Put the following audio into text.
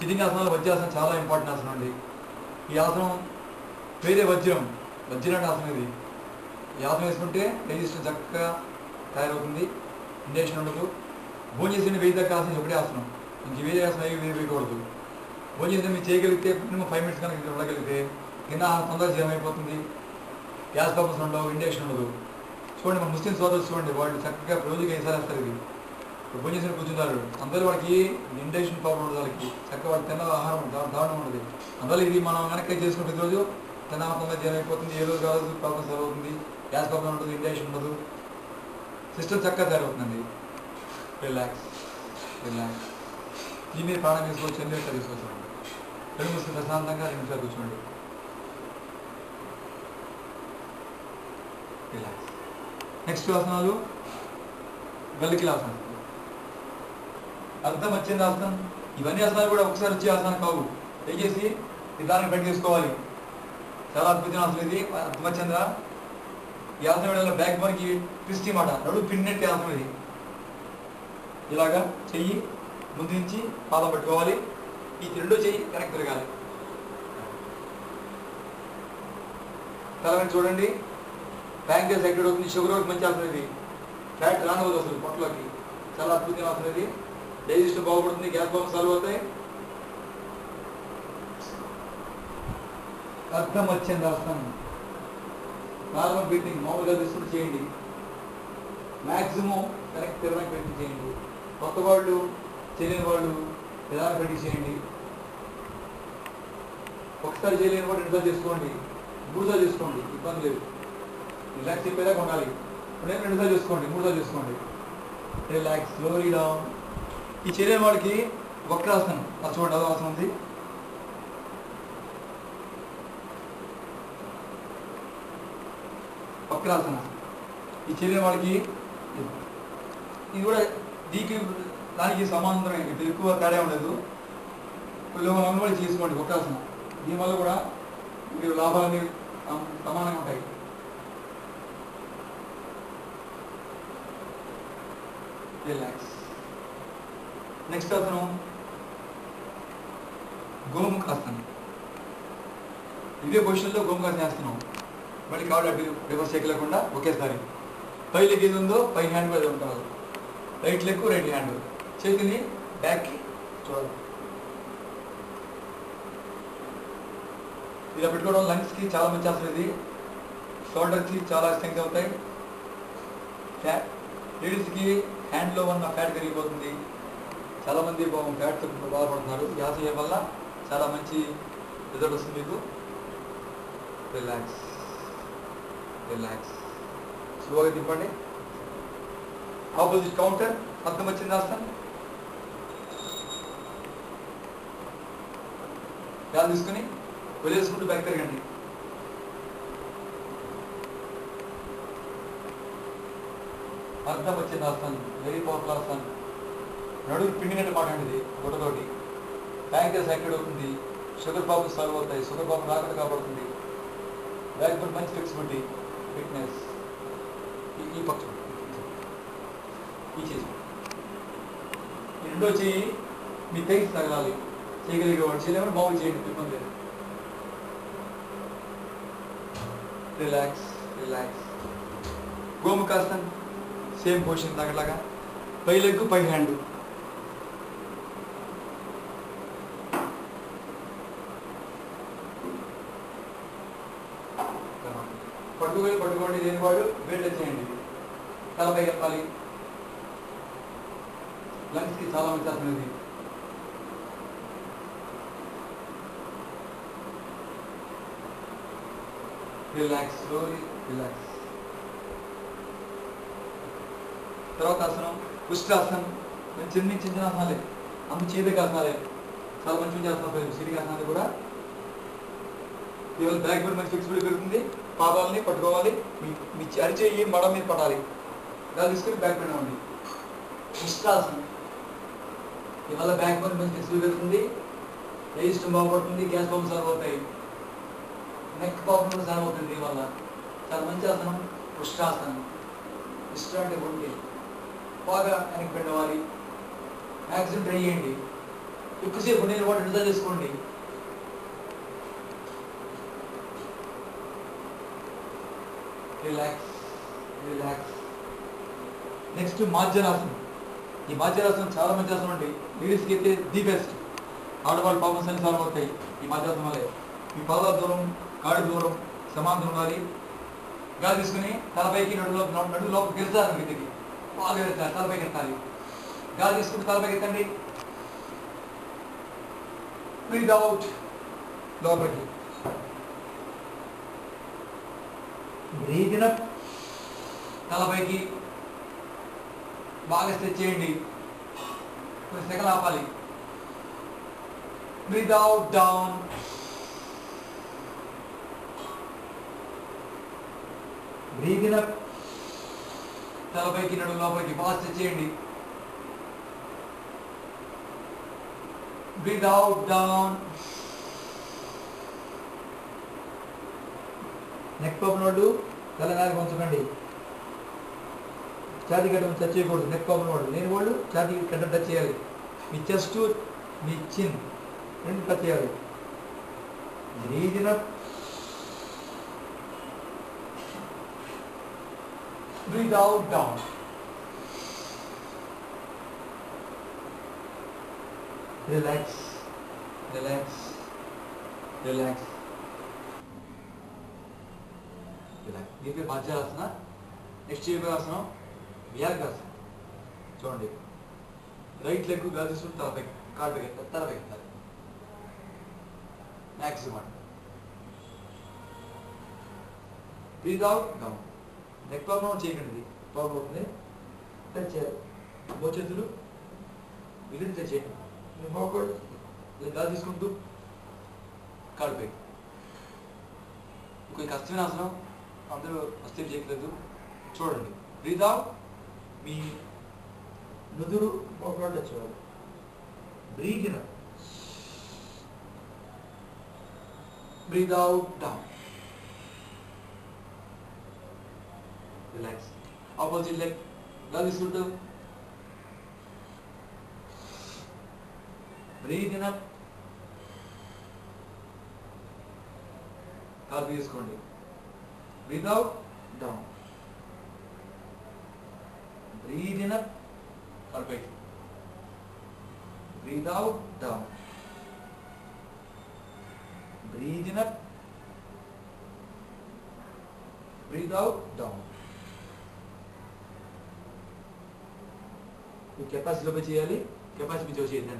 Sitting ఆసనాలు వజ్రాసనం చాలా important ఆసనం అండి. ఈ ఆసనం వేరే వజ్రాంటి ఆసనం ఇది. ఈ ఆసనం వేసుకుంటే డైజెషన్ చక్కగా తయారవుతుంది, ఇండేషన్ ఉండదు. భోజనం చేసిన వేయి దగ్గర ఆసనం ఒకటే ఆసనం, ఇంక వేరే ఆసనం వేయకూడదు. భోజనం చేసిన మీరు చేయగలిగితే మినిమం 5 minutes కనుక ఉండగలిగితే కింద తొందరగా జీవం అయిపోతుంది, గ్యాస్ ప్రాబ్లమ్స్ ఉండవు, ఇండేషన్ ఉండదు. చూడండి మన ముస్లిం సోదరులు చూడండి, వాళ్ళు చక్కగా రోజుకి 5 సార్లు వేస్తారు. ఇది భోజనం చేసిన కూర్చున్నారు, అందరూ వాళ్ళకి ఇండేషన్ ప్రాబ్లం ఉండదు, వాళ్ళకి చక్కగా వాళ్ళు తిన్న ఆహారం దారుణం ఉండదు. అందువల్ల ఇది మనం వెనక్కి చేసుకుని ప్రతిరోజు తిన్నామతంగా జీవం అయిపోతుంది, ఏ రోజు కాదు ప్రాబ్లమ్ సాల్వ్ అవుతుంది, గ్యాస్ ప్రాబ్లం ఉండదు, ఇండేషన్ ఉండదు, సిస్టమ్ చక్కగా తయారవుతుందండి. Relax relax. ఈ మీరు ప్రాణం తీసుకోవచ్చు, 2 నిమిషాలు తీసుకోవచ్చు. 2 నిమిషాలు ప్రశాంతంగా 2 నిమిషాలు కూర్చోండి. రిలాక్స్. నెక్స్ట్ ఆసనాలు గల్లికిల ఆసనం, అర్ధమచ్చింది ఆసనం. ఇవన్నీ ఆసనాలు కూడా ఒకసారి వచ్చే ఆసనాలు కావు, దయచేసి నిదానం పెట్టి తీసుకోవాలి. చాలా అద్భుతమైన ఆసనం ఇది అర్ధమచ్చింద్ర. ఈ ఆసనం వేళ బ్యాక్ బోన్కి ట్విస్ట్ మాట, నడుము పిన్నట్టే ఆసనం ఇది. ఇలాగా చెయ్యి ముందు నుంచి పాదం పట్టుకోవాలి, ఈ 2వ చెయ్యి వెనక్కి తిరగాలి. తల మీద చూడండి, ప్యాంక్రియాస్ యాక్టివేట్ అవుతుంది, షుగర్ వరకు మంచి ఆసనం ఇది. ఫ్యాట్ రానివ్వదు అసలు పొట్టలోకి, చాలా అద్భుతమైన ఆసనం ఇది. డైజెషన్ బాగుపడుతుంది, గ్యాస్ ప్రాబ్లమ్స్ సాల్వ్ అవుతాయి. అర్ధమచ్చింది ఆసనం. నార్మల్ బ్రీతింగ్ మామూలుగా తీసుకుని చేయండి, మ్యాక్సిమం వెనక్కి తిరగడానికి పెట్టి చేయండి. కొత్త వాళ్ళు చేయలేని వాళ్ళు నిదానం పెట్టి చేయండి. ఒకసారి చేయలేని వాళ్ళు 2 సార్లు చేసుకోండి, 3 సార్లు చేసుకోండి, ఇబ్బంది లేదు. రిలాక్స్ చెప్పేదాకా ఉండాలి. నేను 2 సార్లు చేసుకోండి, 3 సార్లు చేసుకోండి. Relax, slowly down. ఈ చేయలేని వాడికి వక్రాసనం, అది చూడండి, అదో ఆసనం ఉంది. వక్రాసన ఈ చేయలేని వాడికి ఇది కూడా దానికి సమాంతరమే, ఇప్పుడు ఎక్కువ తేడా ఉండదు. మనం కూడా చేసుకోండి వక్రాసనం. దీనివల్ల కూడా మీరు లాభాలన్నీ సమానంగా ఉంటాయి. రిలాక్స్. నెక్స్ట్ ఆసనం గోముఖాసనం. ఇదే పొజిషన్లో గోముఖాసనం చేస్తున్నాం. మళ్ళీ కావాలి అటు రివర్స్ చేయలేకుండా ఒకేసారి పై లెగ్ ఏది ఉందో పై హ్యాండ్ కూడా ఉంటారు, రైట్ లెగ్ రైట్ హ్యాండ్, చేతిని బ్యాక్కి చూడాలి. ఇలా పెట్టుకోవడం లంగ్స్కి చాలా మంచి ఆసనం ఇది. షోల్డర్కి చాలా స్ట్రెంగ్త్ అవుతాయి. లేడీస్కి హ్యాండ్లో ఉన్న ఫ్యాట్ కరిగిపోతుంది, చాలామంది ఫ్యాట్తో బాధపడుతున్నారు. ఈ ఆసనం వల్ల చాలా మంచి రిజల్ట్ వస్తుంది మీకు. Relax relax. స్లోగా తిప్పండి. ఆపోజిట్ కౌంటర్ అర్థమచ్చింది ఆసనం. గాలి తీసుకుని వదిలేసుకుంటూ బ్యాక్ తిరగండి. అర్థమచ్చింది ఆసనం, వెరీ పవర్ఫుల్ ఆసనం. నడుము పిండినట్టు మాట్లాడింది గుట్టతోటి. ప్యాంక్రియాస్ యాక్టివేట్ అవుతుంది, షుగర్ ప్రాబ్లమ్స్ సాల్వ్ అవుతాయి, షుగర్ ప్రాబ్లం రాకుండా కాపాడుతుంది. బ్యాక్ బోన్ మంచి ఫ్లెక్సిబిలిటీ, ఫిట్నెస్. ఈ పక్షం ఈ చేసి ఈ 2వ చెయ్యి మీ తెగి తగలాలి. చేయగలిగేవాడు, చేయలేమని మామూలు చేయండి, ఇబ్బంది లేదు. Relax relax. గోముఖాసనం సేమ్ పొజిషన్ తగ్గలాగా, పై లెగ్ పై హ్యాండ్. పట్టుకోండి లేని వాడు వేళ్ళు చేయండి, తలపై ఎత్తాలి. లంగ్స్కి చాలా మంచి ఆసనం ఇది. Relax, slowly relax. తర్వాత ఆసనం ఉష్ట్రాసనం. చిన్న చిన్న ఆసనాలే, అంత చేతికి ఆసనాలే, చాలా మంచి మంచి ఆసనాలు. సిరిగా ఆసనాలు కూడా కేవలం బ్యాక్ బోన్ మంచి ఫ్లెక్సిబిలిటీ పెరుగుతుంది. పాదాలని పట్టుకోవాలి, మీ అరిచేయి మడ మీద పడాలి. ఇలా తీసుకుని బ్యాక్ బెండ్ అవ్వండి. ఉష్ట్రాసనం. ఇవల్ల బ్యాక్ బోన్ మంచి ఫ్లెక్సిబిలిటీ పెరుగుతుంది, డైజెషన్ బాగుపడుతుంది, గ్యాస్ ప్రాబ్లమ్స్ సాల్వ్ అవుతాయి, నెక్ ప్రాబ్లమ్ సాల్వ్ అవుతుంది. దీనివల్ల చాలా మంచి ఆసనం ఉష్ట్రాసనం. ఉష్ట్ర అంటే ఒంటి, బాగా వెనక్కి బెండ్ అవ్వాలి. మ్యాక్సిమం ట్రై చేయండి. ఎక్కువసేపు నేను వాటి విడుదల చేసుకోండి. Relax relax. నెక్స్ట్ మాధ్యరాసనం. ఈ మాధ్యరాసనం చాలా మంచి ఆసనం అండి. లేడీస్కి అయితే ది బెస్ట్. ఆడవాళ్ళ ప్రాబ్లమ్స్ అన్ని సాల్వ్ అవుతాయి ఈ మాధ్యరాసనం వల్లే. ఈ పాదాల దూరం కాడి దూరం సమాంతరం ఉండాలి. గాలి తీసుకుని తలపైకి నడు లోపలికి వెళ్తారు. కిందకి బాగా వెళ్తారు. తలపైకి ఎత్తాలి. గాలి తీసుకుని తలపైకి ఎత్తండి. బ్రీత్ అవుట్ లోపలికి. బ్రీత్ ఇన్ అప్ తలపైకి బాగా స్ట్రెచ్ చేయండి. కొన్ని సెకలు ఆపాలి. Breathe out down. Breathe in up తలపైకి నడు లోపలికి బాగా స్ట్రెచ్ చేయండి. Breathe out down. Neck open వాళ్ళు తల నాలుగు ఉంచకండి. ఛాతీ గడ్డం టచ్ చేయకూడదు. నెక్ ఓపెన్ వాళ్ళు లేని వాళ్ళు ఛాతీ గడ్డం టచ్ చేయాలి. మీ చెస్ట్ మీ చిన్ రెండు టచ్ చేయాలి. Breathe in up. Breathe out down. Relax relax relax relax. దీనికి మధ్యాసన. నెక్స్ట్ చేయబోయాసనం వ్యాఘ్రాసనం. చూడండి, రైట్ లెగ్ గాలి తీసుకుని తలపై కాళ్ళు ఎత్తాలి. తలపై ఎత్తాలి maximum. Breathe out down. Neck problem చేయకండి. ప్రాబ్లం అవుతుంది. టచ్ చేయాలి. మోచేతులు వీళ్ళని టచ్ చేయండి. మోకాళ్ళు గాలి తీసుకుంటూ కాళ్ళపై. ఇంకొక కష్టమైన ఆసనం అందరూ వస్తే చేయట్లేదు. చూడండి, బ్రీత్ అవుట్. మీ నుదురు మోకాళ్ళు చూడాలి. Breathe in. Breathe out down. Relax. Opposite leg గాలి తీసుకుంటూ బ్రీత్ ఇన్ అప్. కాలు తీసుకోండి. Breathe out down. Breathe in up. Perfect. Breathe out down. Breathe in up. Breathe out down. కెపాసిటీలో చేయాలి. కెపాసిటీ చేయండి.